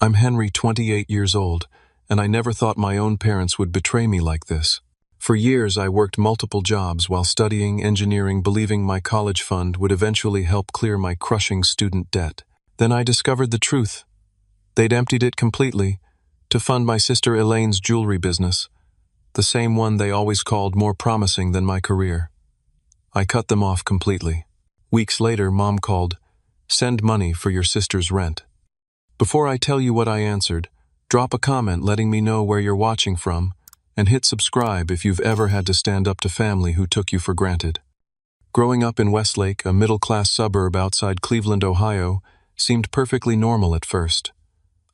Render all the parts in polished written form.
I'm Henry, 28 years old, and I never thought my own parents would betray me like this. For years, I worked multiple jobs while studying engineering, believing my college fund would eventually help clear my crushing student debt. Then I discovered the truth. They'd emptied it completely to fund my sister Elaine's jewelry business, the same one they always called more promising than my career. I cut them off completely. Weeks later, Mom called, "Send money for your sister's rent." Before I tell you what I answered, drop a comment letting me know where you're watching from, and hit subscribe if you've ever had to stand up to family who took you for granted. Growing up in Westlake, a middle-class suburb outside Cleveland, Ohio, seemed perfectly normal at first.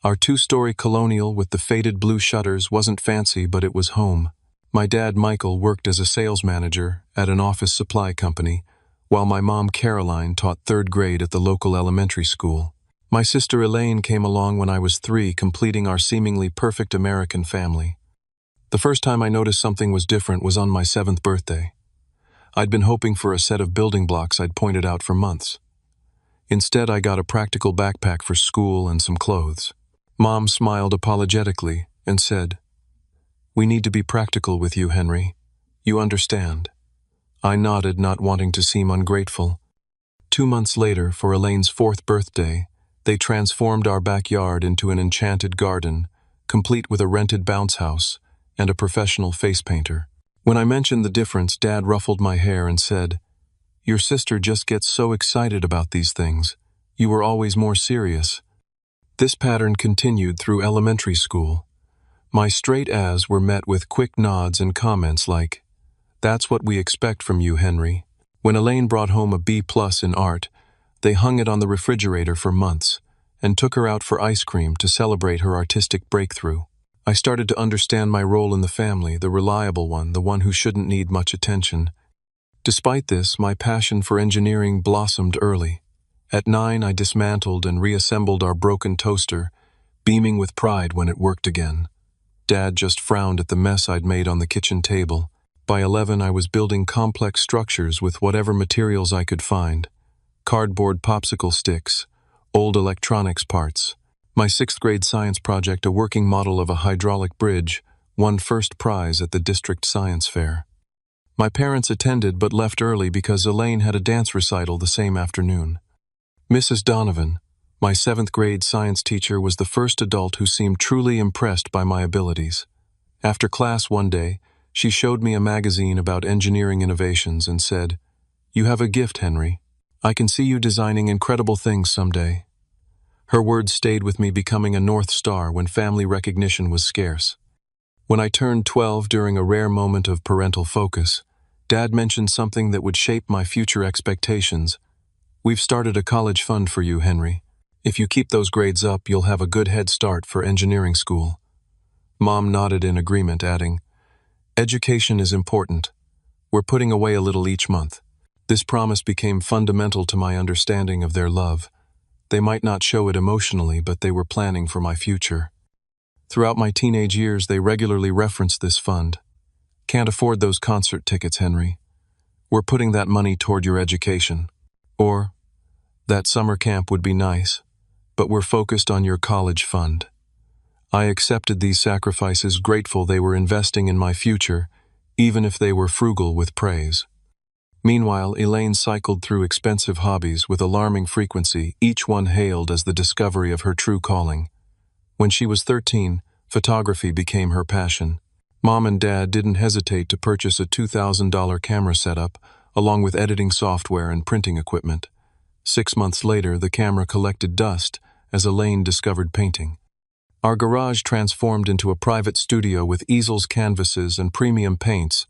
Our two-story colonial with the faded blue shutters wasn't fancy, but it was home. My dad, Michael, worked as a sales manager at an office supply company, while my mom, Caroline, taught third grade at the local elementary school. My sister Elaine came along when I was 3, completing our seemingly perfect American family. The first time I noticed something was different was on my 7th birthday. I'd been hoping for a set of building blocks I'd pointed out for months. Instead, I got a practical backpack for school and some clothes. Mom smiled apologetically and said, "We need to be practical with you, Henry. You understand." I nodded, not wanting to seem ungrateful. 2 months later, for Elaine's 4th birthday, they transformed our backyard into an enchanted garden, complete with a rented bounce house and a professional face painter. When I mentioned the difference, Dad ruffled my hair and said, "Your sister just gets so excited about these things. You were always more serious." This pattern continued through elementary school. My straight A's were met with quick nods and comments like, "That's what we expect from you, Henry." When Elaine brought home a B+ in art, they hung it on the refrigerator for months and took her out for ice cream to celebrate her artistic breakthrough. I started to understand my role in the family, the reliable one, the one who shouldn't need much attention. Despite this, my passion for engineering blossomed early. At 9, I dismantled and reassembled our broken toaster, beaming with pride when it worked again. Dad just frowned at the mess I'd made on the kitchen table. By 11, I was building complex structures with whatever materials I could find. Cardboard popsicle sticks, old electronics parts. My 6th grade science project, a working model of a hydraulic bridge, won first prize at the district science fair. My parents attended but left early because Elaine had a dance recital the same afternoon. Mrs. Donovan, my 7th grade science teacher, was the first adult who seemed truly impressed by my abilities. After class one day, she showed me a magazine about engineering innovations and said, "You have a gift, Henry. I can see you designing incredible things someday." Her words stayed with me, becoming a North Star when family recognition was scarce. When I turned 12 during a rare moment of parental focus, Dad mentioned something that would shape my future expectations. "We've started a college fund for you, Henry. If you keep those grades up, you'll have a good head start for engineering school." Mom nodded in agreement, adding, "Education is important. We're putting away a little each month." This promise became fundamental to my understanding of their love. They might not show it emotionally, but they were planning for my future. Throughout my teenage years, they regularly referenced this fund. "Can't afford those concert tickets, Henry. We're putting that money toward your education." Or, "That summer camp would be nice, but we're focused on your college fund." I accepted these sacrifices, grateful they were investing in my future, even if they were frugal with praise. Meanwhile, Elaine cycled through expensive hobbies with alarming frequency, each one hailed as the discovery of her true calling. When she was 13, photography became her passion. Mom and Dad didn't hesitate to purchase a $2,000 camera setup, along with editing software and printing equipment. 6 months later, the camera collected dust as Elaine discovered painting. Our garage transformed into a private studio with easels, canvases, and premium paints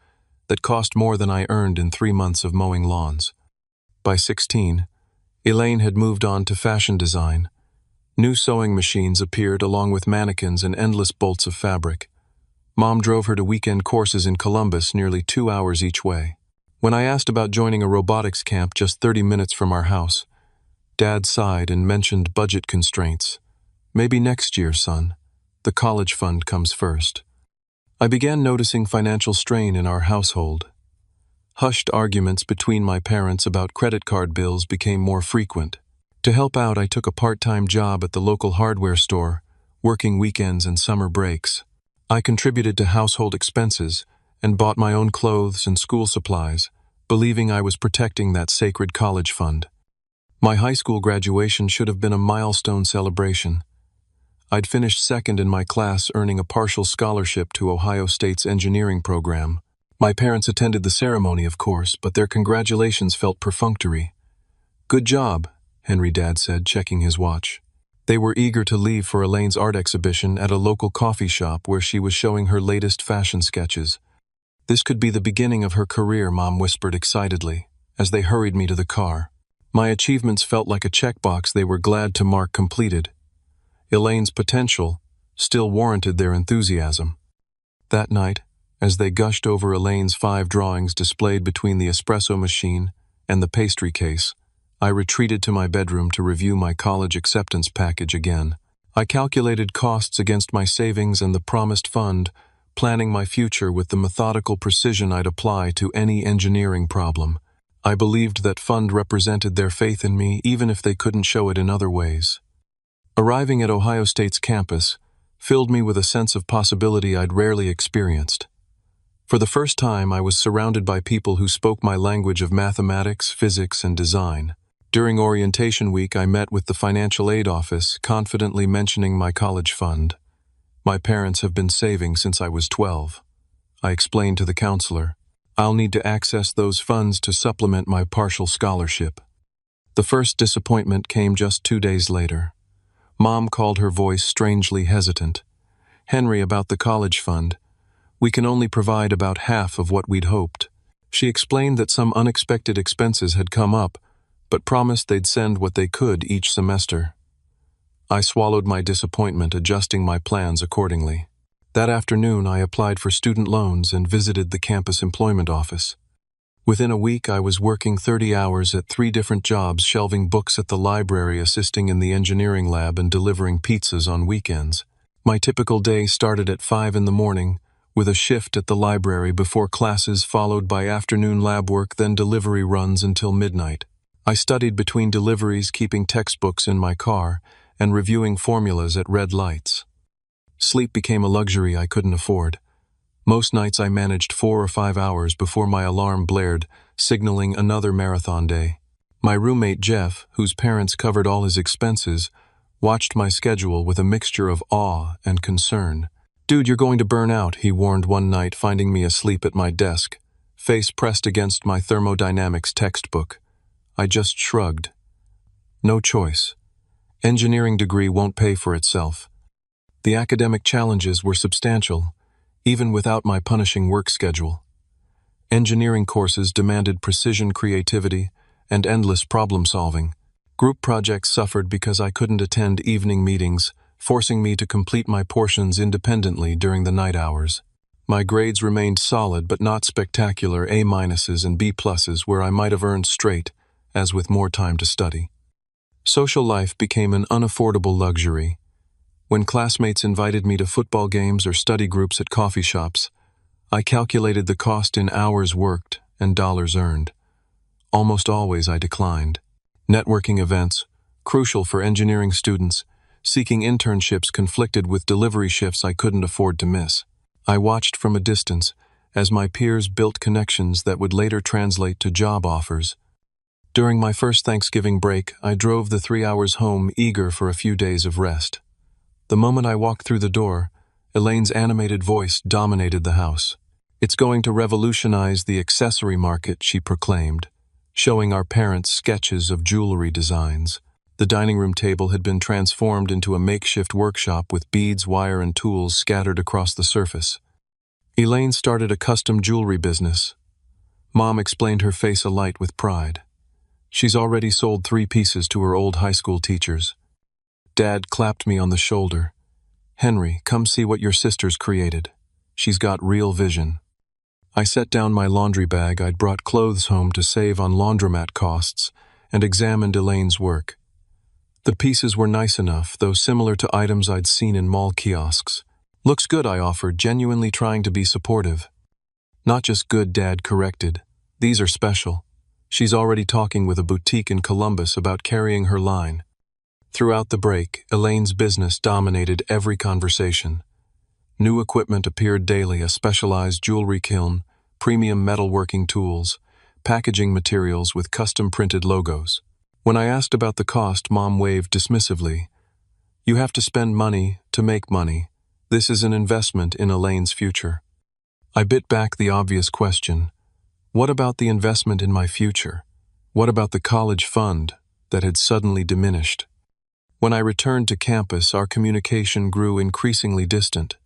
that cost more than I earned in 3 months of mowing lawns. By 16, Elaine had moved on to fashion design. New sewing machines appeared along with mannequins and endless bolts of fabric. Mom drove her to weekend courses in Columbus, nearly 2 hours each way. When I asked about joining a robotics camp just 30 minutes from our house, Dad sighed and mentioned budget constraints. "Maybe next year, son. The college fund comes first." I began noticing financial strain in our household. Hushed arguments between my parents about credit card bills became more frequent. To help out, I took a part-time job at the local hardware store, working weekends and summer breaks. I contributed to household expenses and bought my own clothes and school supplies, believing I was protecting that sacred college fund. My high school graduation should have been a milestone celebration. I'd finished second in my class, earning a partial scholarship to Ohio State's engineering program. My parents attended the ceremony, of course, but their congratulations felt perfunctory. "Good job," Henry Dad said, checking his watch. They were eager to leave for Elaine's art exhibition at a local coffee shop where she was showing her latest fashion sketches. "This could be the beginning of her career," Mom whispered excitedly, as they hurried me to the car. My achievements felt like a checkbox they were glad to mark completed. Elaine's potential still warranted their enthusiasm. That night, as they gushed over Elaine's 5 drawings displayed between the espresso machine and the pastry case, I retreated to my bedroom to review my college acceptance package again. I calculated costs against my savings and the promised fund, planning my future with the methodical precision I'd apply to any engineering problem. I believed that fund represented their faith in me, even if they couldn't show it in other ways. Arriving at Ohio State's campus filled me with a sense of possibility I'd rarely experienced. For the first time, I was surrounded by people who spoke my language of mathematics, physics, and design. During orientation week, I met with the financial aid office, confidently mentioning my college fund. "My parents have been saving since I was 12. I explained to the counselor. "I'll need to access those funds to supplement my partial scholarship." The first disappointment came just 2 days later. Mom called, her voice strangely hesitant. "Henry, about the college fund. We can only provide about half of what we'd hoped." She explained that some unexpected expenses had come up, but promised they'd send what they could each semester. I swallowed my disappointment, adjusting my plans accordingly. That afternoon, I applied for student loans and visited the campus employment office. Within a week, I was working 30 hours at 3 different jobs, shelving books at the library, assisting in the engineering lab, and delivering pizzas on weekends. My typical day started at 5 in the morning, with a shift at the library before classes, followed by afternoon lab work, then delivery runs until midnight. I studied between deliveries, keeping textbooks in my car, and reviewing formulas at red lights. Sleep became a luxury I couldn't afford. Most nights I managed 4 or 5 hours before my alarm blared, signaling another marathon day. My roommate Jeff, whose parents covered all his expenses, watched my schedule with a mixture of awe and concern. "Dude, you're going to burn out," he warned one night, finding me asleep at my desk, face pressed against my thermodynamics textbook. I just shrugged. No choice. Engineering degree won't pay for itself. The academic challenges were substantial, even without my punishing work schedule. Engineering courses demanded precision, creativity, and endless problem-solving. Group projects suffered because I couldn't attend evening meetings, forcing me to complete my portions independently during the night hours. My grades remained solid but not spectacular, A- and B+, where I might have earned straight, as with more time to study. Social life became an unaffordable luxury. When classmates invited me to football games or study groups at coffee shops, I calculated the cost in hours worked and dollars earned. Almost always I declined. Networking events, crucial for engineering students, seeking internships conflicted with delivery shifts I couldn't afford to miss. I watched from a distance as my peers built connections that would later translate to job offers. During my first Thanksgiving break, I drove the 3 hours home, eager for a few days of rest. The moment I walked through the door, Elaine's animated voice dominated the house. "It's going to revolutionize the accessory market," she proclaimed, showing our parents sketches of jewelry designs. The dining room table had been transformed into a makeshift workshop with beads, wire, and tools scattered across the surface. "Elaine started a custom jewelry business." Mom explained, her face alight with pride. "She's already sold 3 pieces to her old high school teachers." Dad clapped me on the shoulder. "Henry, come see what your sister's created. She's got real vision." I set down my laundry bag. I'd brought clothes home to save on laundromat costs, and examined Elaine's work. The pieces were nice enough, though similar to items I'd seen in mall kiosks. "Looks good," I offered, genuinely trying to be supportive. "Not just good," Dad corrected. "These are special. She's already talking with a boutique in Columbus about carrying her line." Throughout the break, Elaine's business dominated every conversation. New equipment appeared daily: a specialized jewelry kiln, premium metalworking tools, packaging materials with custom-printed logos. When I asked about the cost, Mom waved dismissively. "You have to spend money to make money. This is an investment in Elaine's future." I bit back the obvious question. What about the investment in my future? What about the college fund that had suddenly diminished? When I returned to campus, our communication grew increasingly distant.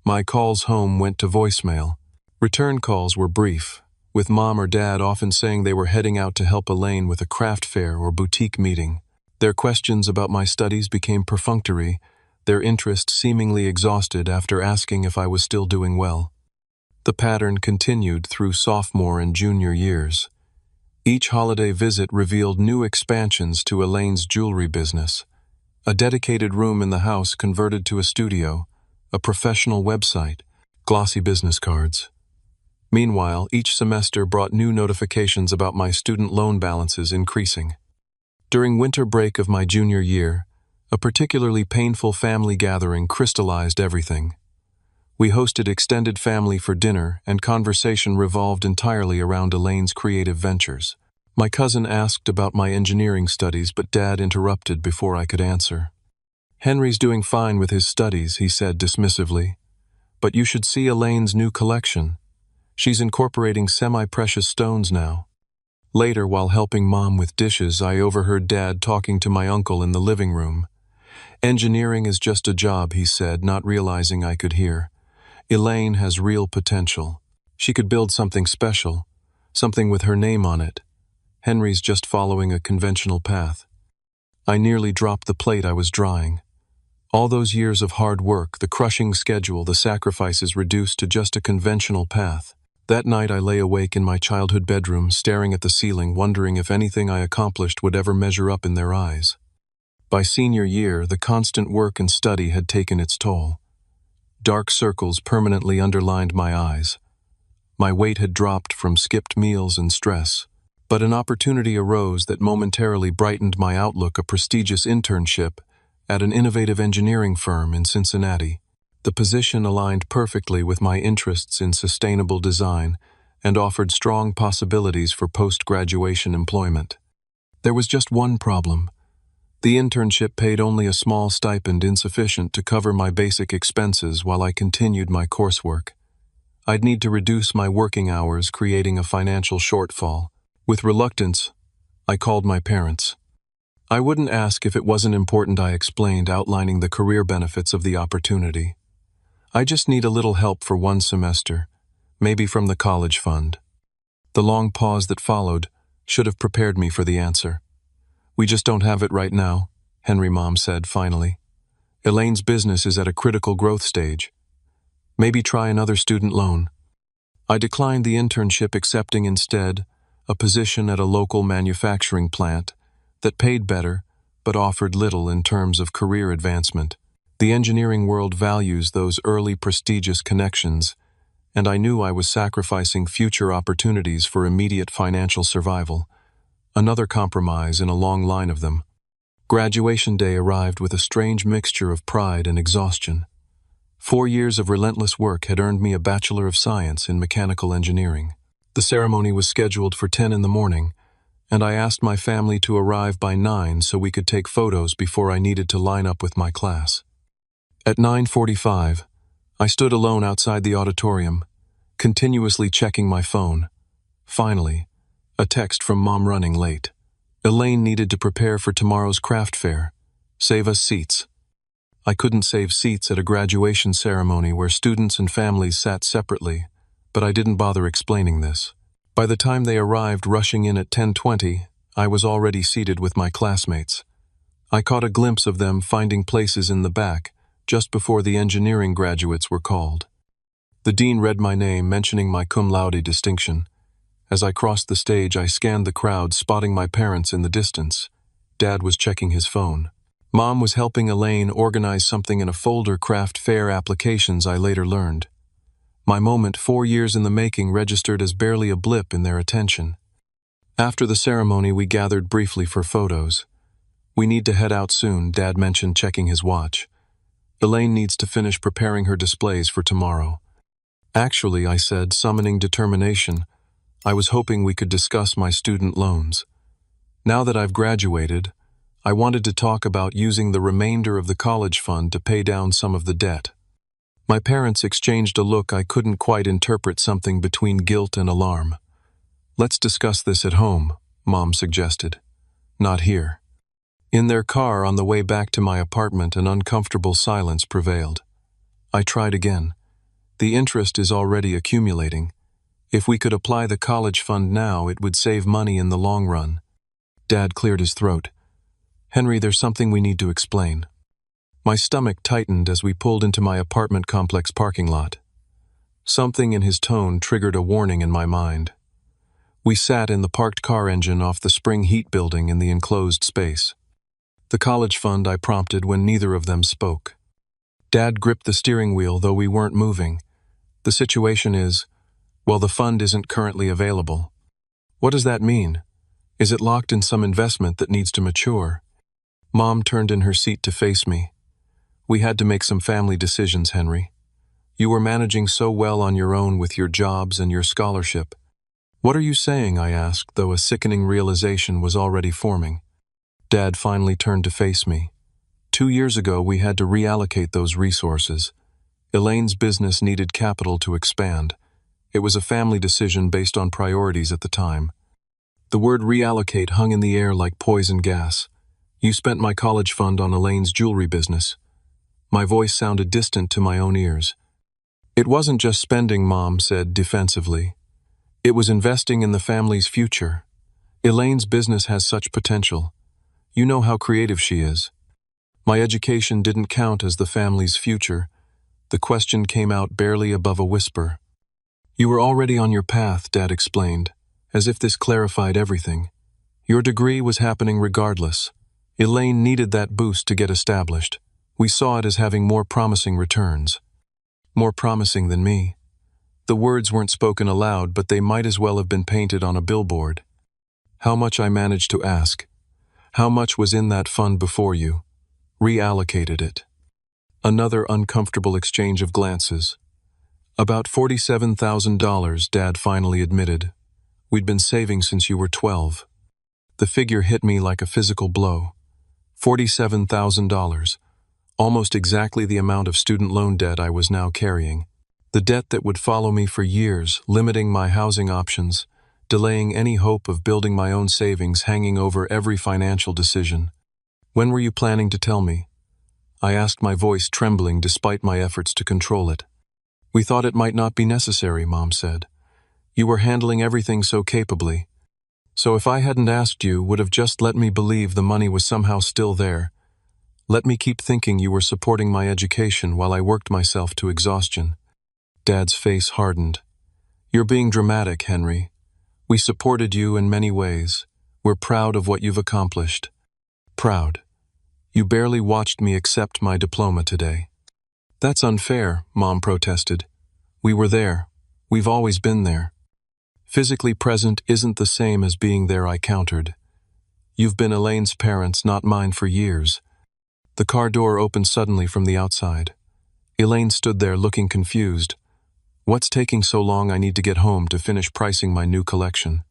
My calls home went to voicemail. Return calls were brief, with Mom or Dad often saying they were heading out to help Elaine with a craft fair or boutique meeting. Their questions about my studies became perfunctory, their interest seemingly exhausted after asking if I was still doing well. The pattern continued through sophomore and junior years. Each holiday visit revealed new expansions to Elaine's jewelry business. A dedicated room in the house converted to a studio, a professional website, glossy business cards. Meanwhile, each semester brought new notifications about my student loan balances increasing. During winter break of my junior year, a particularly painful family gathering crystallized everything. We hosted extended family for dinner, and conversation revolved entirely around Elaine's creative ventures. My cousin asked about my engineering studies, but Dad interrupted before I could answer. "Henry's doing fine with his studies," he said dismissively. "But you should see Elaine's new collection. She's incorporating semi-precious stones now." Later, while helping Mom with dishes, I overheard Dad talking to my uncle in the living room. "Engineering is just a job," he said, not realizing I could hear. "Elaine has real potential. She could build something special, something with her name on it. Henry's just following a conventional path." I nearly dropped the plate I was drying. All those years of hard work, the crushing schedule, the sacrifices reduced to just a conventional path. That night I lay awake in my childhood bedroom, staring at the ceiling, wondering if anything I accomplished would ever measure up in their eyes. By senior year, the constant work and study had taken its toll. Dark circles permanently underlined my eyes. My weight had dropped from skipped meals and stress. But an opportunity arose that momentarily brightened my outlook: a prestigious internship at an innovative engineering firm in Cincinnati. The position aligned perfectly with my interests in sustainable design and offered strong possibilities for post-graduation employment. There was just one problem. The internship paid only a small stipend, insufficient to cover my basic expenses while I continued my coursework. I'd need to reduce my working hours, creating a financial shortfall. With reluctance, I called my parents. "I wouldn't ask if it wasn't important," I explained, outlining the career benefits of the opportunity. "I just need a little help for one semester, maybe from the college fund." The long pause that followed should have prepared me for the answer. "We just don't have it right now," Henry, Mom said finally. "Elaine's business is at a critical growth stage. Maybe try another student loan." I declined the internship, accepting instead a position at a local manufacturing plant that paid better but offered little in terms of career advancement. The engineering world values those early prestigious connections, and I knew I was sacrificing future opportunities for immediate financial survival. Another compromise in a long line of them. Graduation day arrived with a strange mixture of pride and exhaustion. 4 years of relentless work had earned me a Bachelor of Science in Mechanical Engineering. The ceremony was scheduled for 10 in the morning, and I asked my family to arrive by 9 so we could take photos before I needed to line up with my class. At 9:45, I stood alone outside the auditorium, continuously checking my phone. Finally, a text from Mom running late. "Elaine needed to prepare for tomorrow's craft fair. Save us seats." I couldn't save seats at a graduation ceremony where students and families sat separately, but I didn't bother explaining this. By the time they arrived, rushing in at 10:20, I was already seated with my classmates. I caught a glimpse of them finding places in the back, just before the engineering graduates were called. The dean read my name, mentioning my cum laude distinction. As I crossed the stage, I scanned the crowd, spotting my parents in the distance. Dad was checking his phone. Mom was helping Elaine organize something in a folder: craft fair applications, I later learned. My moment, 4 years in the making, registered as barely a blip in their attention. After the ceremony, we gathered briefly for photos. We need to head out soon, Dad mentioned, checking his watch. Elaine needs to finish preparing her displays for tomorrow. Actually, I said, summoning determination, I was hoping we could discuss my student loans. Now that I've graduated, I wanted to talk about using the remainder of the college fund to pay down some of the debt. My parents exchanged a look I couldn't quite interpret, something between guilt and alarm. Let's discuss this at home, Mom suggested. Not here. In their car on the way back to my apartment, an uncomfortable silence prevailed. I tried again. The interest is already accumulating. If we could apply the college fund now, it would save money in the long run. Dad cleared his throat. Henry, there's something we need to explain. My stomach tightened as we pulled into my apartment complex parking lot. Something in his tone triggered a warning in my mind. We sat in the parked car engine off the spring heat building in the enclosed space. The college fund, I prompted when neither of them spoke. Dad gripped the steering wheel, though we weren't moving. The situation is, well, the fund isn't currently available. What does that mean? Is it locked in some investment that needs to mature? Mom turned in her seat to face me. We had to make some family decisions, Henry. You were managing so well on your own with your jobs and your scholarship. What are you saying? I asked, though a sickening realization was already forming. Dad finally turned to face me. 2 years ago, we had to reallocate those resources. Elaine's business needed capital to expand. It was a family decision based on priorities at the time. The word reallocate hung in the air like poison gas. You spent my college fund on Elaine's jewelry business. My voice sounded distant to my own ears. It wasn't just spending, Mom said defensively. It was investing in the family's future. Elaine's business has such potential. You know how creative she is. My education didn't count as the family's future. The question came out barely above a whisper. You were already on your path, Dad explained, as if this clarified everything. Your degree was happening regardless. Elaine needed that boost to get established. We saw it as having more promising returns. More promising than me. The words weren't spoken aloud, but they might as well have been painted on a billboard. How much, I managed to ask. How much was in that fund before you reallocated it? Another uncomfortable exchange of glances. About $47,000, Dad finally admitted. We'd been saving since you were 12. The figure hit me like a physical blow. $47,000. Almost exactly the amount of student loan debt I was now carrying. The debt that would follow me for years, limiting my housing options, delaying any hope of building my own savings, hanging over every financial decision. When were you planning to tell me? I asked, my voice trembling despite my efforts to control it. We thought it might not be necessary, Mom said. You were handling everything so capably. So if I hadn't asked, you would have just let me believe the money was somehow still there. Let me keep thinking you were supporting my education while I worked myself to exhaustion. Dad's face hardened. You're being dramatic, Henry. We supported you in many ways. We're proud of what you've accomplished. Proud. You barely watched me accept my diploma today. That's unfair, Mom protested. We were there. We've always been there. Physically present isn't the same as being there, I countered. You've been Elaine's parents, not mine, for years. The car door opened suddenly from the outside. Elaine stood there looking confused. What's taking so long? I need to get home to finish pricing my new collection.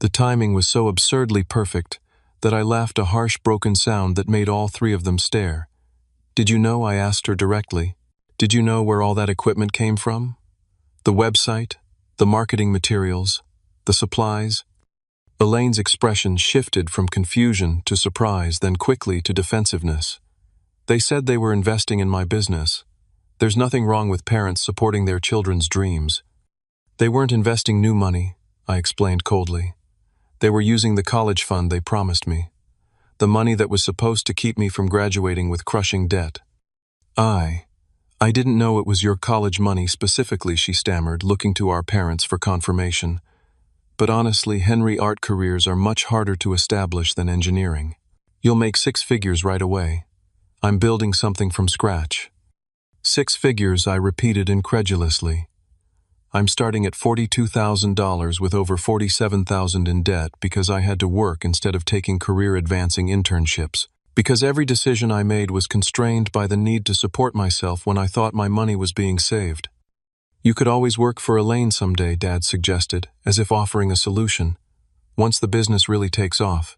The timing was so absurdly perfect that I laughed, a harsh, broken sound that made all three of them stare. Did you know? I asked her directly. Did you know where all that equipment came from? The website, the marketing materials, the supplies? Elaine's expression shifted from confusion to surprise, then quickly to defensiveness. They said they were investing in my business. There's nothing wrong with parents supporting their children's dreams. They weren't investing new money, I explained coldly. They were using the college fund they promised me. The money that was supposed to keep me from graduating with crushing debt. I didn't know it was your college money specifically, she stammered, looking to our parents for confirmation. But honestly, Henry, art careers are much harder to establish than engineering. You'll make 6 figures right away. I'm building something from scratch. 6 figures, I repeated incredulously. I'm starting at $42,000 with over $47,000 in debt because I had to work instead of taking career-advancing internships. Because every decision I made was constrained by the need to support myself when I thought my money was being saved. You could always work for Elaine someday, Dad suggested, as if offering a solution. Once the business really takes off,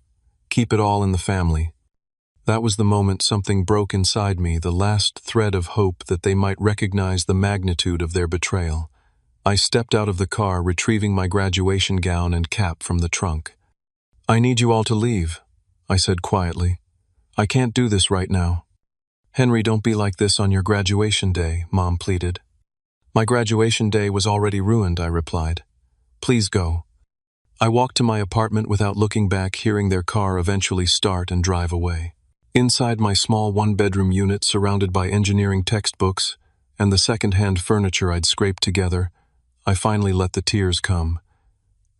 keep it all in the family. That was the moment something broke inside me, the last thread of hope that they might recognize the magnitude of their betrayal. I stepped out of the car, retrieving my graduation gown and cap from the trunk. "I need you all to leave," I said quietly. "I can't do this right now." "Henry, don't be like this on your graduation day," Mom pleaded. "My graduation day was already ruined," I replied. "Please go." I walked to my apartment without looking back, hearing their car eventually start and drive away. Inside my small one-bedroom unit, surrounded by engineering textbooks and the second-hand furniture I'd scraped together, I finally let the tears come.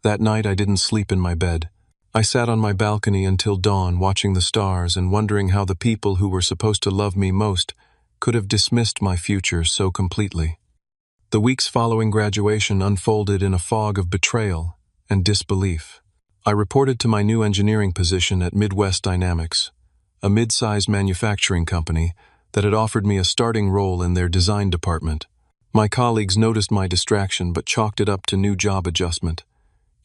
That night I didn't sleep in my bed. I sat on my balcony until dawn, watching the stars and wondering how the people who were supposed to love me most could have dismissed my future so completely. The weeks following graduation unfolded in a fog of betrayal and disbelief. I reported to my new engineering position at Midwest Dynamics, a mid-sized manufacturing company that had offered me a starting role in their design department. My colleagues noticed my distraction but chalked it up to new job adjustment.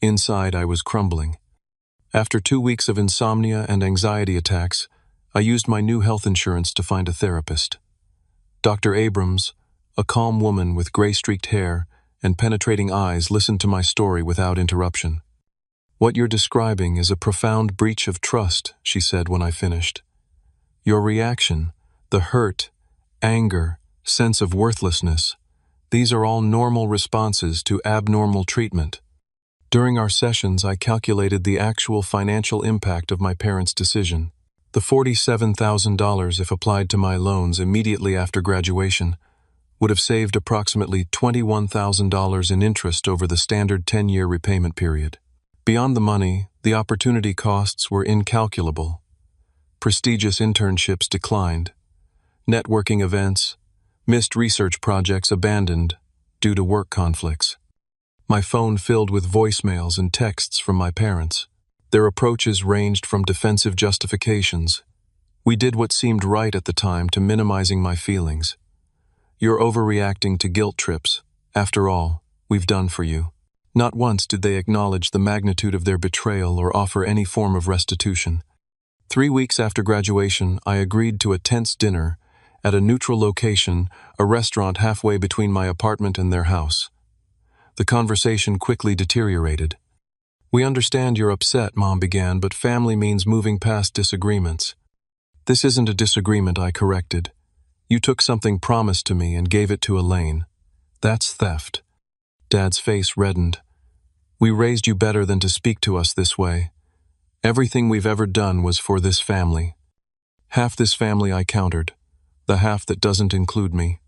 Inside, I was crumbling. After 2 weeks of insomnia and anxiety attacks, I used my new health insurance to find a therapist. Dr. Abrams, a calm woman with gray-streaked hair and penetrating eyes, listened to my story without interruption. "What you're describing is a profound breach of trust," she said when I finished. "Your reaction, the hurt, anger, sense of worthlessness, these are all normal responses to abnormal treatment." During our sessions, I calculated the actual financial impact of my parents' decision. The $47,000, if applied to my loans immediately after graduation, would have saved approximately $21,000 in interest over the standard 10-year repayment period. Beyond the money, the opportunity costs were incalculable. Prestigious internships declined, networking events, missed research projects abandoned due to work conflicts. My phone filled with voicemails and texts from my parents. Their approaches ranged from defensive justifications. "We did what seemed right at the time," to minimizing my feelings. "You're overreacting to guilt trips. After all, we've done for you." Not once did they acknowledge the magnitude of their betrayal or offer any form of restitution. 3 weeks after graduation, I agreed to a tense dinner at a neutral location, a restaurant halfway between my apartment and their house. The conversation quickly deteriorated. "We understand you're upset," Mom began, "but family means moving past disagreements." "This isn't a disagreement," I corrected. "You took something promised to me and gave it to Elaine. That's theft." Dad's face reddened. "We raised you better than to speak to us this way. Everything we've ever done was for this family." "Half this family," I countered. "The half that doesn't include me."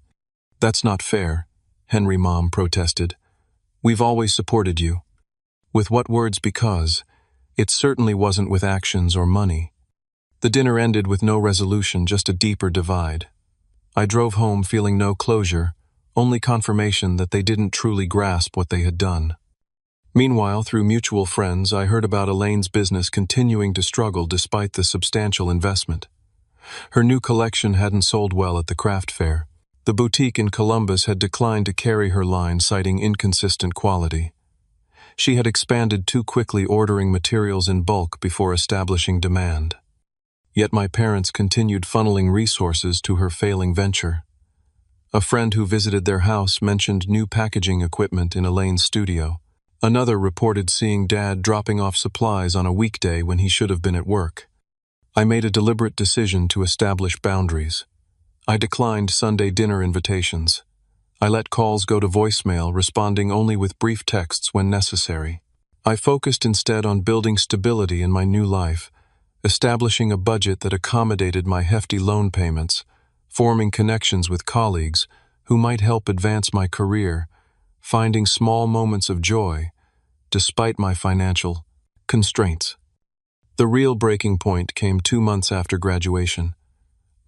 "That's not fair," Henry, Mom protested. "We've always supported you." With what words? Because it certainly wasn't with actions or money. The dinner ended with no resolution, just a deeper divide. I drove home feeling no closure, only confirmation that they didn't truly grasp what they had done. Meanwhile, through mutual friends, I heard about Elaine's business continuing to struggle despite the substantial investment. Her new collection hadn't sold well at the craft fair. The boutique in Columbus had declined to carry her line, citing inconsistent quality. She had expanded too quickly, ordering materials in bulk before establishing demand. Yet my parents continued funneling resources to her failing venture. A friend who visited their house mentioned new packaging equipment in Elaine's studio. Another reported seeing Dad dropping off supplies on a weekday when he should have been at work. I made a deliberate decision to establish boundaries. I declined Sunday dinner invitations. I let calls go to voicemail, responding only with brief texts when necessary. I focused instead on building stability in my new life, establishing a budget that accommodated my hefty loan payments, forming connections with colleagues who might help advance my career, finding small moments of joy despite my financial constraints. The real breaking point came 2 months after graduation.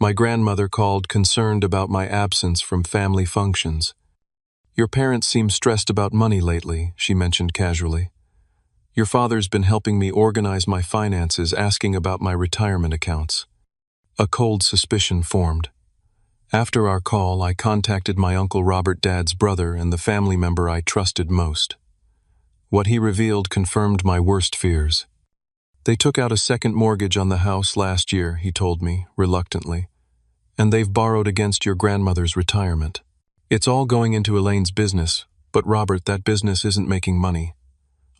My grandmother called, concerned about my absence from family functions. "Your parents seem stressed about money lately," she mentioned casually. "Your father's been helping me organize my finances, asking about my retirement accounts." A cold suspicion formed. After our call, I contacted my Uncle Robert, Dad's brother, and the family member I trusted most. What he revealed confirmed my worst fears. They took out a second mortgage on the house last year, he told me, reluctantly, and they've borrowed against your grandmother's retirement. It's all going into Elaine's business, but Robert, that business isn't making money.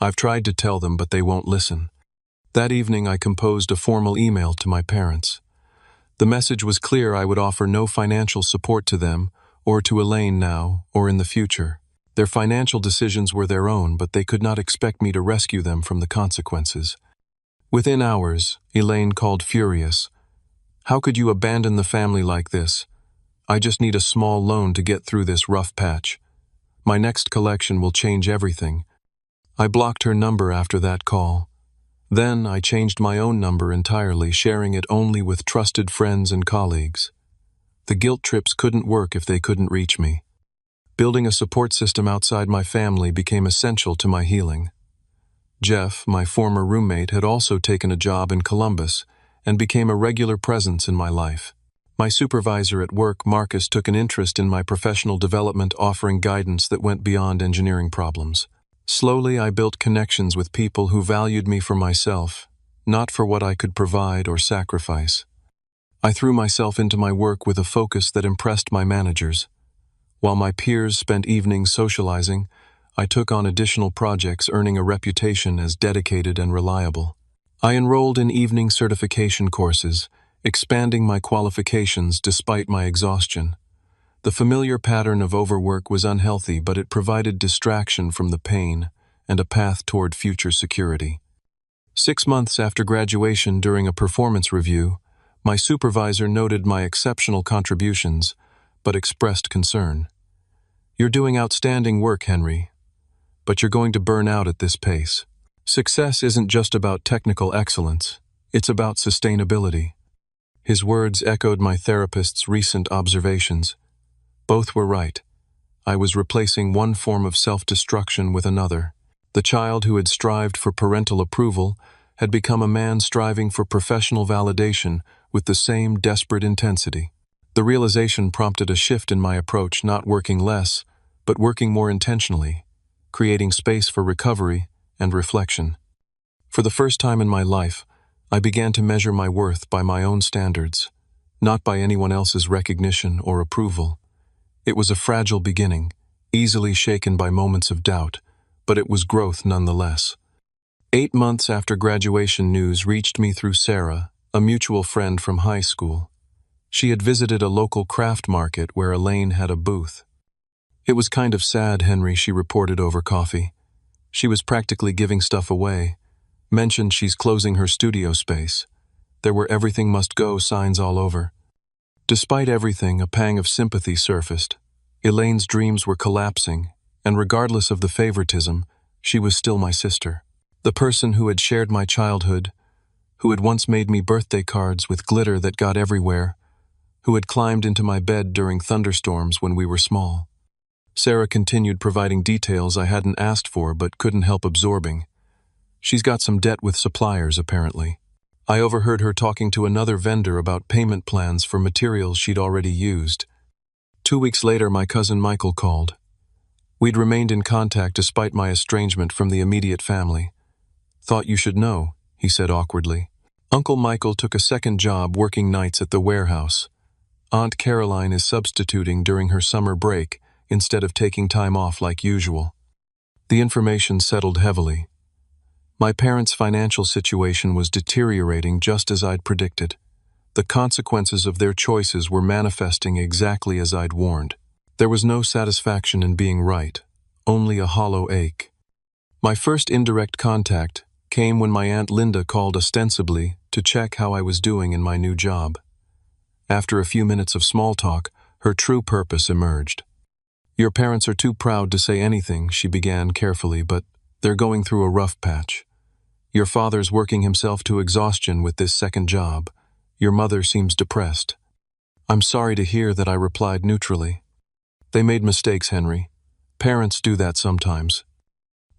I've tried to tell them, but they won't listen. That evening, I composed a formal email to my parents. The message was clear: I would offer no financial support to them, or to Elaine now, or in the future. Their financial decisions were their own, but they could not expect me to rescue them from the consequences. Within hours, Elaine called furious. "How could you abandon the family like this? I just need a small loan to get through this rough patch. My next collection will change everything." I blocked her number after that call. Then I changed my own number entirely, sharing it only with trusted friends and colleagues. The guilt trips couldn't work if they couldn't reach me. Building a support system outside my family became essential to my healing. Jeff, my former roommate, had also taken a job in Columbus and became a regular presence in my life. My supervisor at work, Marcus, took an interest in my professional development, offering guidance that went beyond engineering problems. Slowly, I built connections with people who valued me for myself, not for what I could provide or sacrifice. I threw myself into my work with a focus that impressed my managers. While my peers spent evenings socializing, I took on additional projects, earning a reputation as dedicated and reliable. I enrolled in evening certification courses, expanding my qualifications despite my exhaustion. The familiar pattern of overwork was unhealthy, but it provided distraction from the pain and a path toward future security. 6 months after graduation, during a performance review, my supervisor noted my exceptional contributions, but expressed concern. "You're doing outstanding work, Henry, but you're going to burn out at this pace. Success isn't just about technical excellence, it's about sustainability." His words echoed my therapist's recent observations. Both were right. I was replacing one form of self-destruction with another. The child who had strived for parental approval had become a man striving for professional validation with the same desperate intensity. The realization prompted a shift in my approach, not working less, but working more intentionally, creating space for recovery and reflection. For the first time in my life, I began to measure my worth by my own standards, not by anyone else's recognition or approval. It was a fragile beginning, easily shaken by moments of doubt, but it was growth nonetheless. 8 months after graduation, news reached me through Sarah, a mutual friend from high school. She had visited a local craft market where Elaine had a booth. "It was kind of sad, Henry," she reported over coffee. "She was practically giving stuff away. Mentioned she's closing her studio space. There were 'everything must go' signs all over." Despite everything, a pang of sympathy surfaced. Elaine's dreams were collapsing, and regardless of the favoritism, she was still my sister. The person who had shared my childhood, who had once made me birthday cards with glitter that got everywhere, who had climbed into my bed during thunderstorms when we were small. Sarah continued providing details I hadn't asked for but couldn't help absorbing. "She's got some debt with suppliers, apparently. I overheard her talking to another vendor about payment plans for materials she'd already used." 2 weeks later, my cousin Michael called. We'd remained in contact despite my estrangement from the immediate family. "Thought you should know," he said awkwardly. Uncle Michael took a second job working nights at the warehouse. Aunt Caroline is substituting during her summer break instead of taking time off like usual. The information settled heavily. My parents' financial situation was deteriorating just as I'd predicted. The consequences of their choices were manifesting exactly as I'd warned. There was no satisfaction in being right, only a hollow ache. My first indirect contact came when my Aunt Linda called ostensibly to check how I was doing in my new job. After a few minutes of small talk, her true purpose emerged. "Your parents are too proud to say anything," she began carefully, "but they're going through a rough patch. Your father's working himself to exhaustion with this second job. Your mother seems depressed." "I'm sorry to hear that," I replied neutrally. "They made mistakes, Henry. Parents do that sometimes.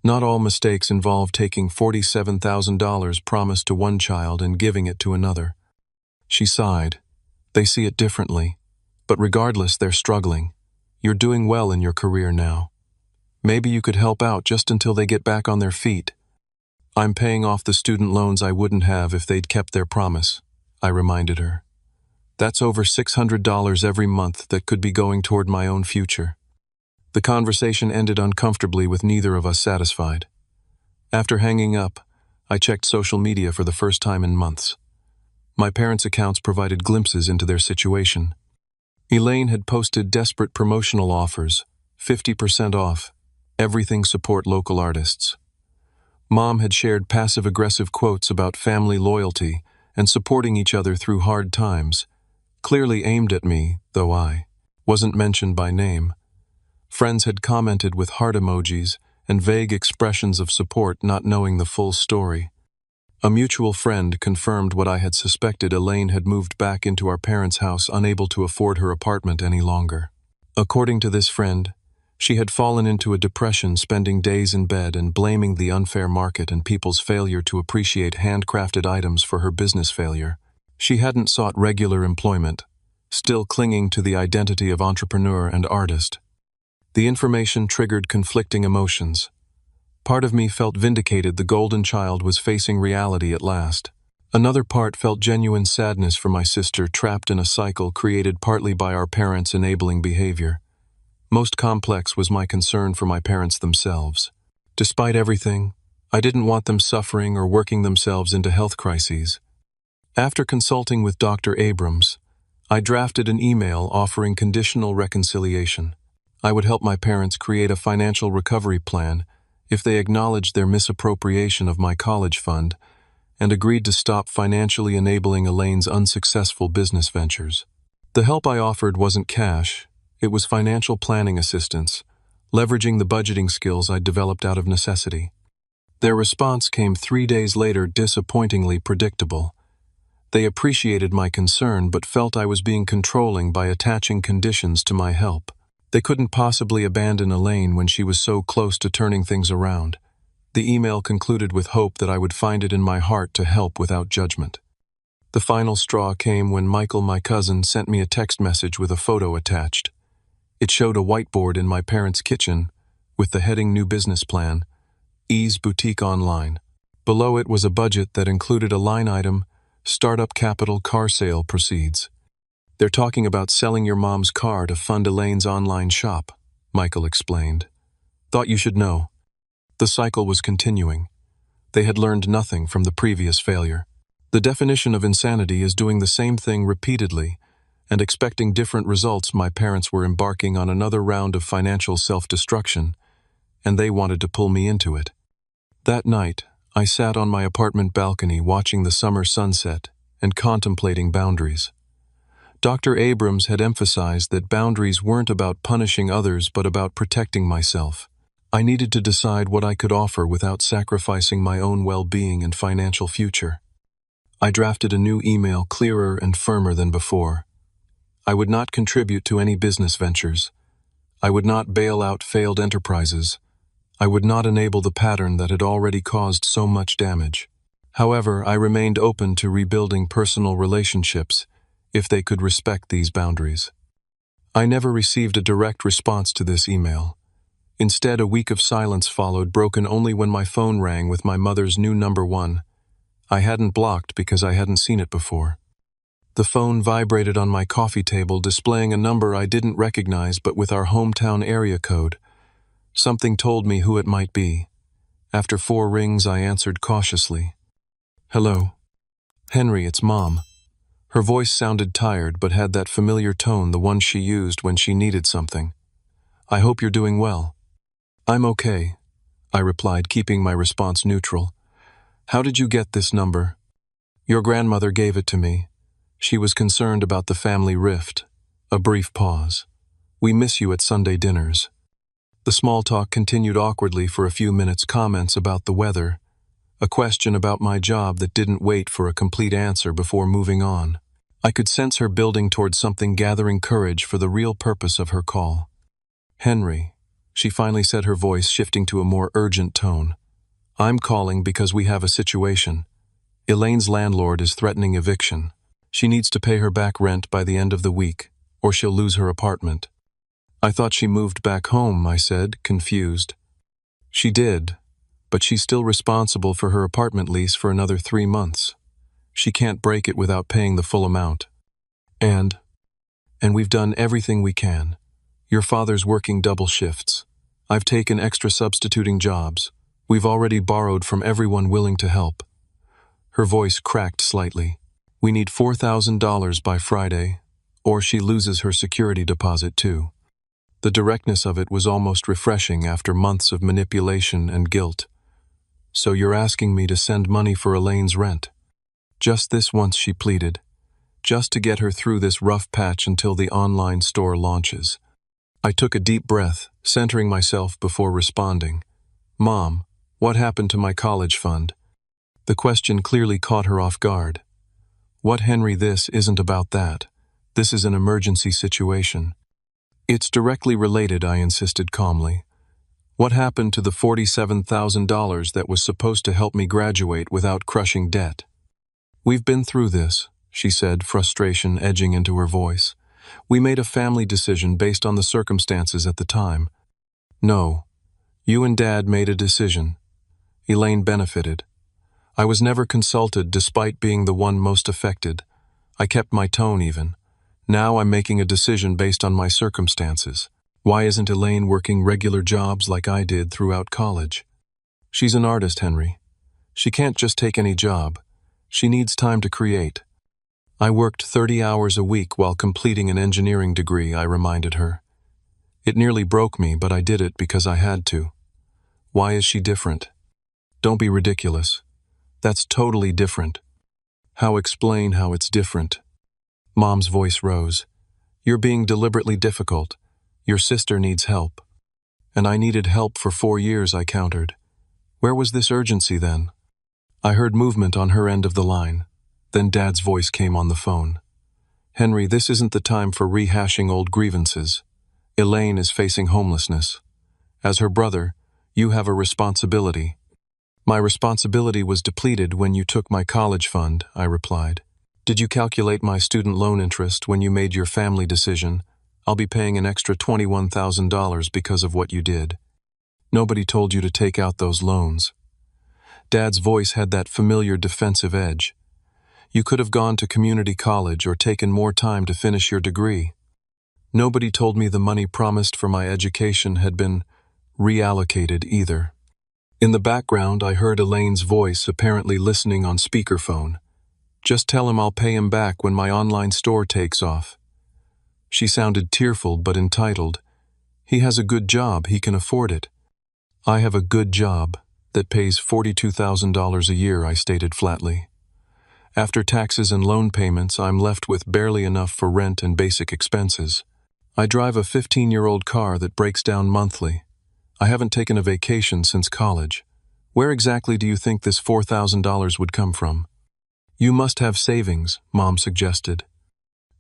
Not all mistakes involve taking $47,000 promised to one child and giving it to another." She sighed. They see it differently, but regardless, they're struggling. You're doing well in your career now. Maybe you could help out just until they get back on their feet. I'm paying off the student loans I wouldn't have if they'd kept their promise, I reminded her. That's over $600 every month that could be going toward my own future. The conversation ended uncomfortably with neither of us satisfied. After hanging up, I checked social media for the first time in months. My parents' accounts provided glimpses into their situation. Elaine had posted desperate promotional offers, 50% off, everything support local artists. Mom had shared passive-aggressive quotes about family loyalty and supporting each other through hard times, clearly aimed at me, though I wasn't mentioned by name. Friends had commented with heart emojis and vague expressions of support, not knowing the full story. A mutual friend confirmed what I had suspected. Elaine had moved back into our parents' house, unable to afford her apartment any longer. According to this friend, she had fallen into a depression, spending days in bed and blaming the unfair market and people's failure to appreciate handcrafted items for her business failure. She hadn't sought regular employment, still clinging to the identity of entrepreneur and artist. The information triggered conflicting emotions. Part of me felt vindicated. The golden child was facing reality at last. Another part felt genuine sadness for my sister, trapped in a cycle created partly by our parents' enabling behavior. Most complex was my concern for my parents themselves. Despite everything, I didn't want them suffering or working themselves into health crises. After consulting with Dr. Abrams, I drafted an email offering conditional reconciliation. I would help my parents create a financial recovery plan if they acknowledged their misappropriation of my college fund and agreed to stop financially enabling Elaine's unsuccessful business ventures. The help I offered wasn't cash, it was financial planning assistance, leveraging the budgeting skills I'd developed out of necessity. Their response came 3 days later, disappointingly predictable. They appreciated my concern but felt I was being controlling by attaching conditions to my help. They couldn't possibly abandon Elaine when she was so close to turning things around. The email concluded with hope that I would find it in my heart to help without judgment. The final straw came when Michael, my cousin, sent me a text message with a photo attached. It showed a whiteboard in my parents' kitchen with the heading New Business Plan, Ease Boutique Online. Below it was a budget that included a line item, Startup Capital Car Sale Proceeds. They're talking about selling your mom's car to fund Elaine's online shop, Michael explained. Thought you should know. The cycle was continuing. They had learned nothing from the previous failure. The definition of insanity is doing the same thing repeatedly and expecting different results. My parents were embarking on another round of financial self-destruction, and they wanted to pull me into it. That night, I sat on my apartment balcony watching the summer sunset and contemplating boundaries. Dr. Abrams had emphasized that boundaries weren't about punishing others but about protecting myself. I needed to decide what I could offer without sacrificing my own well-being and financial future. I drafted a new email, clearer and firmer than before. I would not contribute to any business ventures. I would not bail out failed enterprises. I would not enable the pattern that had already caused so much damage. However, I remained open to rebuilding personal relationships if they could respect these boundaries. I never received a direct response to this email. Instead, a week of silence followed, broken only when my phone rang with my mother's new number 1. I hadn't blocked because I hadn't seen it before. The phone vibrated on my coffee table, displaying a number I didn't recognize but with our hometown area code. Something told me who it might be. After 4 rings, I answered cautiously. Hello. Henry, it's Mom. Her voice sounded tired but had that familiar tone, the one she used when she needed something. I hope you're doing well. I'm okay, I replied, keeping my response neutral. How did you get this number? Your grandmother gave it to me. She was concerned about the family rift. A brief pause. We miss you at Sunday dinners. The small talk continued awkwardly for a few minutes, comments about the weather, a question about my job that didn't wait for a complete answer before moving on. I could sense her building towards something, gathering courage for the real purpose of her call. Henry, she finally said, her voice shifting to a more urgent tone. I'm calling because we have a situation. Elaine's landlord is threatening eviction. She needs to pay her back rent by the end of the week, or she'll lose her apartment. I thought she moved back home, I said, confused. She did, but she's still responsible for her apartment lease for another 3 months. She can't break it without paying the full amount. And we've done everything we can. Your father's working double shifts. I've taken extra substituting jobs. We've already borrowed from everyone willing to help. Her voice cracked slightly. We need $4,000 by Friday, or she loses her security deposit too. The directness of it was almost refreshing after months of manipulation and guilt. So you're asking me to send money for Elaine's rent? Just this once, she pleaded. Just to get her through this rough patch until the online store launches. I took a deep breath, centering myself before responding. Mom, what happened to my college fund? The question clearly caught her off guard. What, Henry, this isn't about that. This is an emergency situation. It's directly related, I insisted calmly. What happened to the $47,000 that was supposed to help me graduate without crushing debt? We've been through this, she said, frustration edging into her voice. We made a family decision based on the circumstances at the time. No, you and Dad made a decision. Elaine benefited. I was never consulted despite being the one most affected. I kept my tone even. Now I'm making a decision based on my circumstances. Why isn't Elaine working regular jobs like I did throughout college? She's an artist, Henry. She can't just take any job. She needs time to create. I worked 30 hours a week while completing an engineering degree, I reminded her. It nearly broke me, but I did it because I had to. Why is she different? Don't be ridiculous. That's totally different. How explain how it's different? Mom's voice rose. You're being deliberately difficult. Your sister needs help. And I needed help for 4 years, I countered. Where was this urgency then? I heard movement on her end of the line. Then Dad's voice came on the phone. Henry, this isn't the time for rehashing old grievances. Elaine is facing homelessness. As her brother, you have a responsibility. My responsibility was depleted when you took my college fund, I replied. Did you calculate my student loan interest when you made your family decision? I'll be paying an extra $21,000 because of what you did. Nobody told you to take out those loans. Dad's voice had that familiar defensive edge. You could have gone to community college or taken more time to finish your degree. Nobody told me the money promised for my education had been reallocated either. In the background, I heard Elaine's voice, apparently listening on speakerphone. Just tell him I'll pay him back when my online store takes off. She sounded tearful but entitled. He has a good job, he can afford it. I have a good job that pays $42,000 a year, I stated flatly. After taxes and loan payments, I'm left with barely enough for rent and basic expenses. I drive a 15-year-old car that breaks down monthly. I haven't taken a vacation since college. Where exactly do you think this $4,000 would come from? You must have savings, Mom suggested.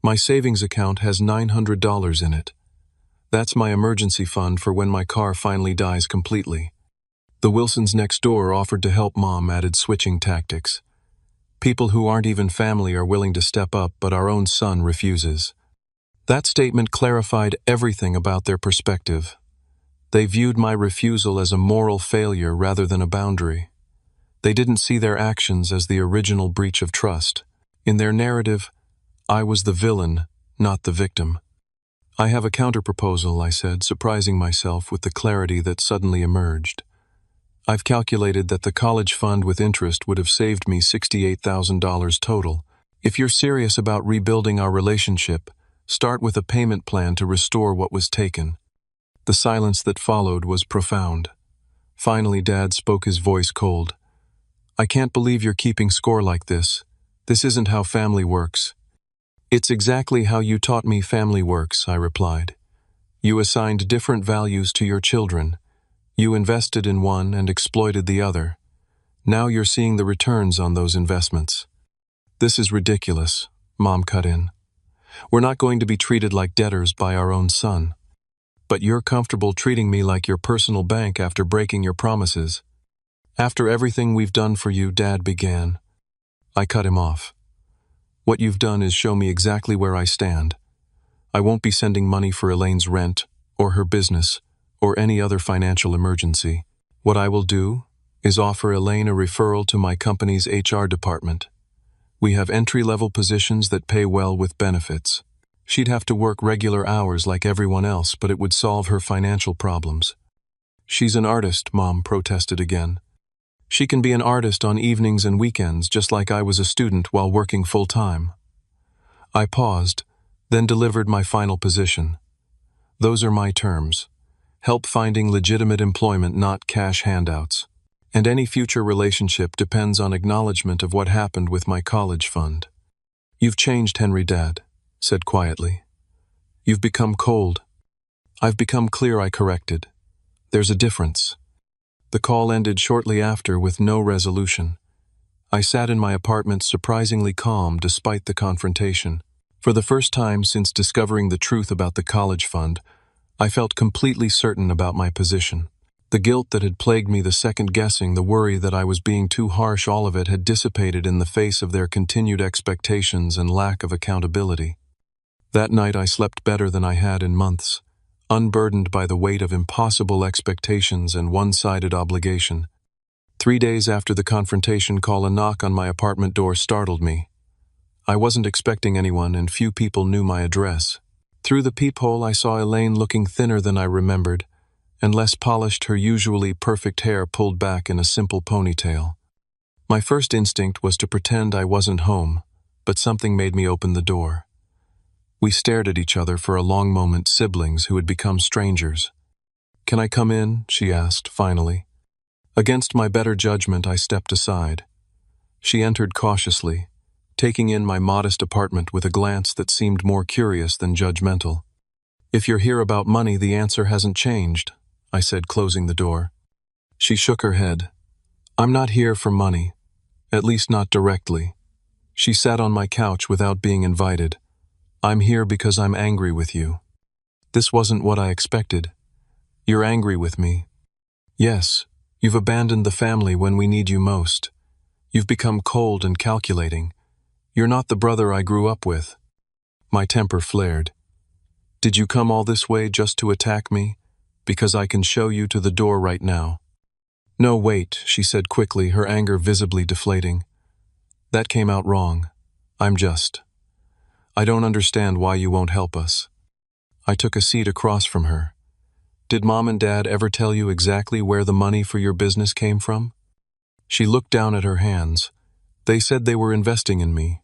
My savings account has $900 in it. That's my emergency fund for when my car finally dies completely. The Wilsons next door offered to help. Mom added, switching tactics. People who aren't even family are willing to step up, but our own son refuses. That statement clarified everything about their perspective. They viewed my refusal as a moral failure rather than a boundary. They didn't see their actions as the original breach of trust. In their narrative, I was the villain, not the victim. I have a counterproposal, I said, surprising myself with the clarity that suddenly emerged. I've calculated that the college fund with interest would have saved me $68,000 total. If you're serious about rebuilding our relationship, start with a payment plan to restore what was taken. The silence that followed was profound. Finally, Dad spoke, his voice cold. I can't believe you're keeping score like this. This isn't how family works. It's exactly how you taught me family works, I replied. You assigned different values to your children. You invested in one and exploited the other. Now you're seeing the returns on those investments. This is ridiculous, Mom cut in. We're not going to be treated like debtors by our own son. But you're comfortable treating me like your personal bank after breaking your promises. After everything we've done for you, Dad began. I cut him off. What you've done is show me exactly where I stand. I won't be sending money for Elaine's rent, or her business, or any other financial emergency. What I will do is offer Elaine a referral to my company's HR department. We have entry-level positions that pay well with benefits. She'd have to work regular hours like everyone else, but it would solve her financial problems. She's an artist, Mom protested again. She can be an artist on evenings and weekends, just like I was a student while working full-time. I paused, then delivered my final position. Those are my terms. Help finding legitimate employment, not cash handouts. And any future relationship depends on acknowledgement of what happened with my college fund. You've changed, Henry, Dad said quietly. You've become cold. I've become clear, I corrected. There's a difference. The call ended shortly after with no resolution. I sat in my apartment surprisingly calm despite the confrontation. For the first time since discovering the truth about the college fund, I felt completely certain about my position. The guilt that had plagued me, the second-guessing, the worry that I was being too harsh, all of it had dissipated in the face of their continued expectations and lack of accountability. That night I slept better than I had in months, unburdened by the weight of impossible expectations and one-sided obligation. 3 days after the confrontation call, a knock on my apartment door startled me. I wasn't expecting anyone, and few people knew my address. Through the peephole I saw Elaine, looking thinner than I remembered, and less polished, her usually perfect hair pulled back in a simple ponytail. My first instinct was to pretend I wasn't home, but something made me open the door. We stared at each other for a long moment, siblings who had become strangers. "Can I come in?" she asked, finally. Against my better judgment, I stepped aside. She entered cautiously, taking in my modest apartment with a glance that seemed more curious than judgmental. "If you're here about money, the answer hasn't changed," I said, closing the door. She shook her head. "I'm not here for money, at least not directly." She sat on my couch without being invited. "I'm here because I'm angry with you." This wasn't what I expected. "You're angry with me?" "Yes, you've abandoned the family when we need you most. You've become cold and calculating. You're not the brother I grew up with." My temper flared. "Did you come all this way just to attack me? Because I can show you to the door right now." "No, wait," she said quickly, her anger visibly deflating. "That came out wrong. I don't understand why you won't help us." I took a seat across from her. "Did Mom and Dad ever tell you exactly where the money for your business came from?" She looked down at her hands. "They said they were investing in me."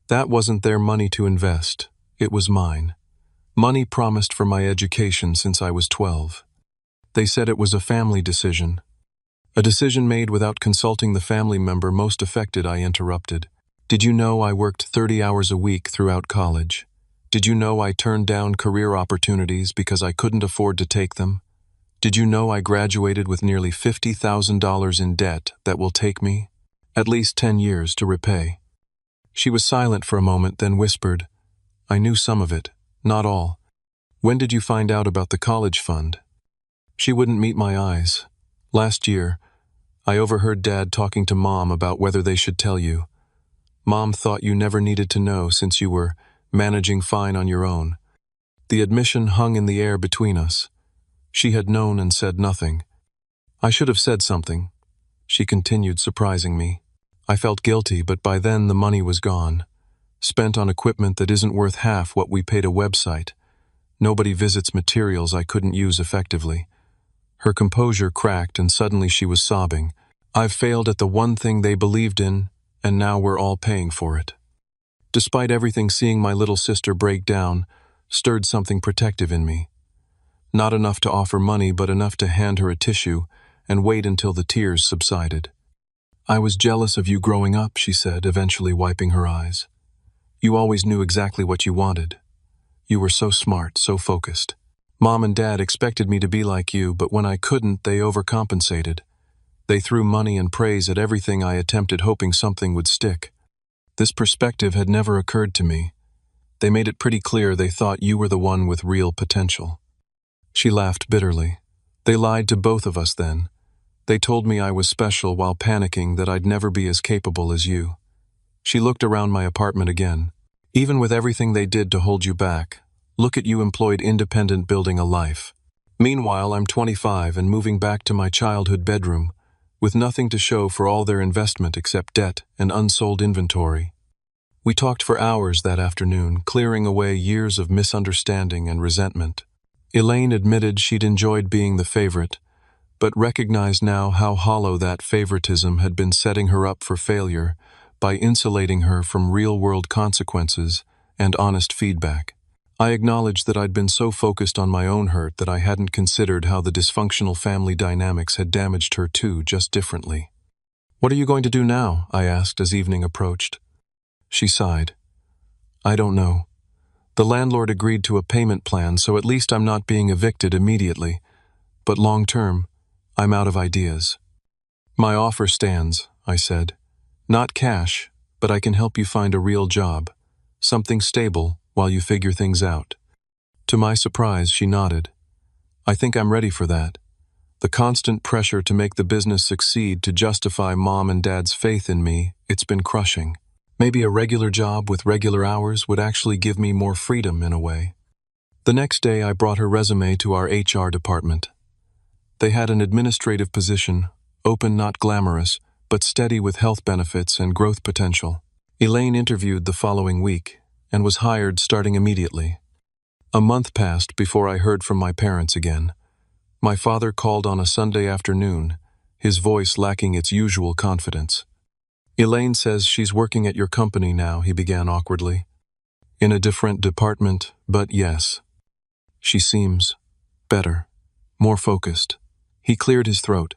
"That wasn't their money to invest. It was mine. Money promised for my education since I was 12. They said it was a family decision. A decision made without consulting the family member most affected," I interrupted. "Did you know I worked 30 hours a week throughout college? Did you know I turned down career opportunities because I couldn't afford to take them? Did you know I graduated with nearly $50,000 in debt that will take me at least 10 years to repay?" She was silent for a moment, then whispered, "I knew some of it, not all. When did you find out about the college fund?" She wouldn't meet my eyes. "Last year, I overheard Dad talking to Mom about whether they should tell you. Mom thought you never needed to know since you were managing fine on your own." The admission hung in the air between us. She had known and said nothing. "I should have said something," she continued, surprising me. I felt guilty, but by then the money was gone, spent on equipment that isn't worth half what we paid a website. Nobody visits materials I couldn't use effectively. Her composure cracked, and suddenly she was sobbing. "I've failed at the one thing they believed in, and now we're all paying for it." Despite everything, seeing my little sister break down stirred something protective in me. Not enough to offer money, but enough to hand her a tissue and wait until the tears subsided. "I was jealous of you growing up," she said, eventually wiping her eyes. "You always knew exactly what you wanted. You were so smart, so focused. Mom and Dad expected me to be like you, but when I couldn't, they overcompensated. They threw money and praise at everything I attempted, hoping something would stick. This perspective had never occurred to me. They made it pretty clear they thought you were the one with real potential." She laughed bitterly. "They lied to both of us then. They told me I was special while panicking that I'd never be as capable as you. She looked around my apartment again. Even with everything they did to hold you back, look at you employed independent building a life. Meanwhile, I'm 25 and moving back to my childhood bedroom, with nothing to show for all their investment except debt and unsold inventory. We talked for hours that afternoon, clearing away years of misunderstanding and resentment. Elaine admitted she'd enjoyed being the favorite, but recognized now how hollow that favoritism had been, setting her up for failure by insulating her from real-world consequences and honest feedback. I acknowledged that I'd been so focused on my own hurt that I hadn't considered how the dysfunctional family dynamics had damaged her too, just differently. "What are you going to do now?" I asked as evening approached. She sighed. "I don't know. The landlord agreed to a payment plan, so at least I'm not being evicted immediately. But long-term, I'm out of ideas." "My offer stands," I said. "Not cash, but I can help you find a real job, something stable while you figure things out." To my surprise, she nodded. "I think I'm ready for that. The constant pressure to make the business succeed to justify Mom and Dad's faith in me, it's been crushing. Maybe a regular job with regular hours would actually give me more freedom in a way." The next day, I brought her resume to our HR department. They had an administrative position, open, not glamorous, but steady, with health benefits and growth potential. Elaine interviewed the following week and was hired starting immediately. A month passed before I heard from my parents again. My father called on a Sunday afternoon, his voice lacking its usual confidence. "Elaine says she's working at your company now," he began awkwardly. "In a different department, but yes. She seems better, more focused." He cleared his throat.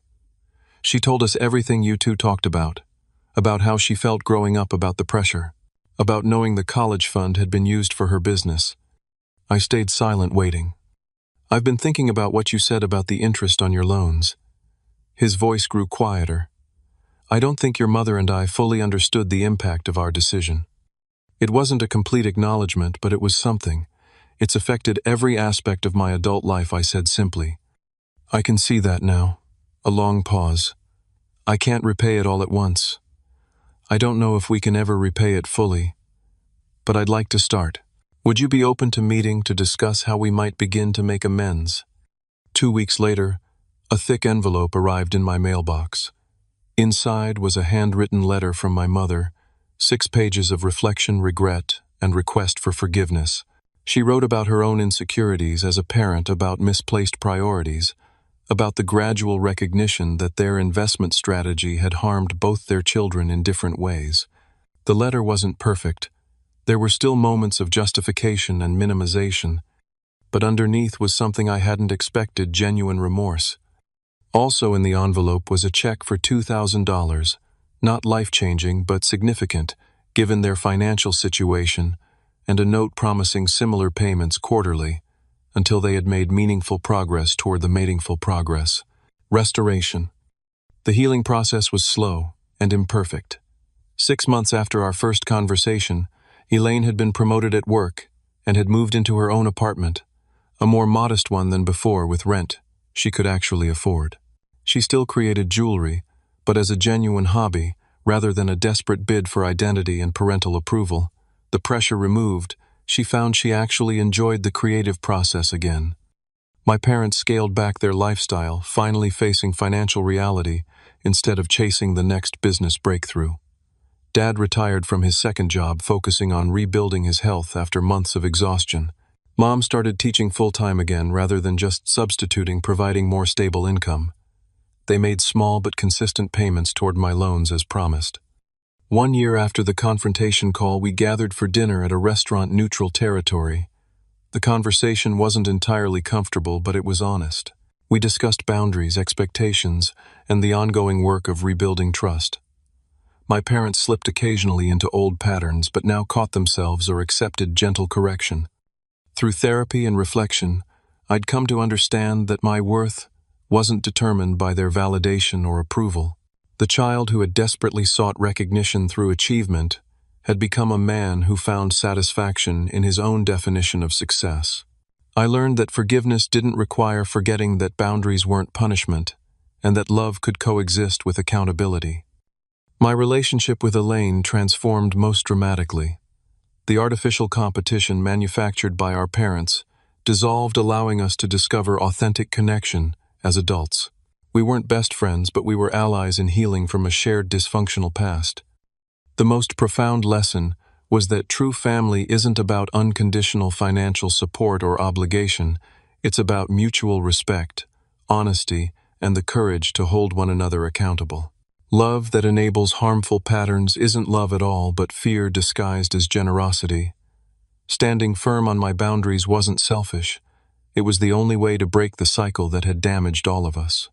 "She told us everything you two talked about how she felt growing up, about the pressure, about knowing the college fund had been used for her business." I stayed silent, waiting. "I've been thinking about what you said about the interest on your loans." His voice grew quieter. "I don't think your mother and I fully understood the impact of our decision. It wasn't a complete acknowledgement, but it was something. It's affected every aspect of my adult life," I said simply. "I can see that now." A long pause. "I can't repay it all at once. I don't know if we can ever repay it fully, but I'd like to start. Would you be open to meeting to discuss how we might begin to make amends?" 2 weeks later, a thick envelope arrived in my mailbox. Inside was a handwritten letter from my mother, 6 pages of reflection, regret, and request for forgiveness. She wrote about her own insecurities as a parent, about misplaced priorities, about the gradual recognition that their investment strategy had harmed both their children in different ways. The letter wasn't perfect. There were still moments of justification and minimization, but underneath was something I hadn't expected: genuine remorse. Also in the envelope was a check for $2,000, not life-changing but significant, given their financial situation, and a note promising similar payments quarterly, until they had made meaningful progress toward the meaningful progress. Restoration. The healing process was slow and imperfect. 6 months after our first conversation, Elaine had been promoted at work and had moved into her own apartment, a more modest one than before, with rent she could actually afford. She still created jewelry, but as a genuine hobby, rather than a desperate bid for identity and parental approval. The pressure removed, she found she actually enjoyed the creative process again. My parents scaled back their lifestyle, finally facing financial reality instead of chasing the next business breakthrough. Dad retired from his second job, focusing on rebuilding his health after months of exhaustion. Mom started teaching full-time again rather than just substituting, providing more stable income. They made small but consistent payments toward my loans as promised. 1 year after the confrontation call, we gathered for dinner at a restaurant neutral territory. The conversation wasn't entirely comfortable, but it was honest. We discussed boundaries, expectations, and the ongoing work of rebuilding trust. My parents slipped occasionally into old patterns, but now caught themselves or accepted gentle correction. Through therapy and reflection, I'd come to understand that my worth wasn't determined by their validation or approval. The child who had desperately sought recognition through achievement had become a man who found satisfaction in his own definition of success. I learned that forgiveness didn't require forgetting that boundaries weren't punishment, and that love could coexist with accountability. My relationship with Elaine transformed most dramatically. The artificial competition manufactured by our parents dissolved, allowing us to discover authentic connection as adults. We weren't best friends, but we were allies in healing from a shared dysfunctional past. The most profound lesson was that true family isn't about unconditional financial support or obligation. It's about mutual respect, honesty, and the courage to hold one another accountable. Love that enables harmful patterns isn't love at all, but fear disguised as generosity. Standing firm on my boundaries wasn't selfish. It was the only way to break the cycle that had damaged all of us.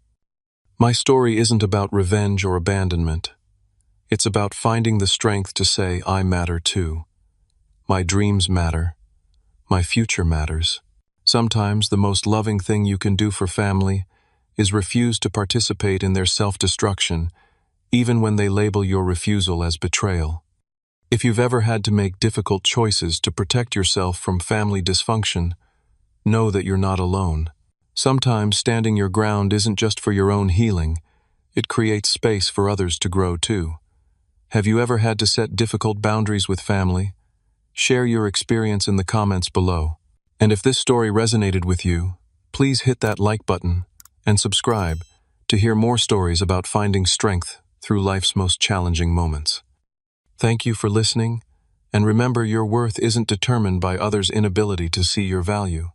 My story isn't about revenge or abandonment. It's about finding the strength to say, I matter too. My dreams matter. My future matters. Sometimes the most loving thing you can do for family is refuse to participate in their self-destruction, even when they label your refusal as betrayal. If you've ever had to make difficult choices to protect yourself from family dysfunction, know that you're not alone. Sometimes standing your ground isn't just for your own healing, it creates space for others to grow too. Have you ever had to set difficult boundaries with family? Share your experience in the comments below. And if this story resonated with you, please hit that like button and subscribe to hear more stories about finding strength through life's most challenging moments. Thank you for listening, and remember, your worth isn't determined by others' inability to see your value.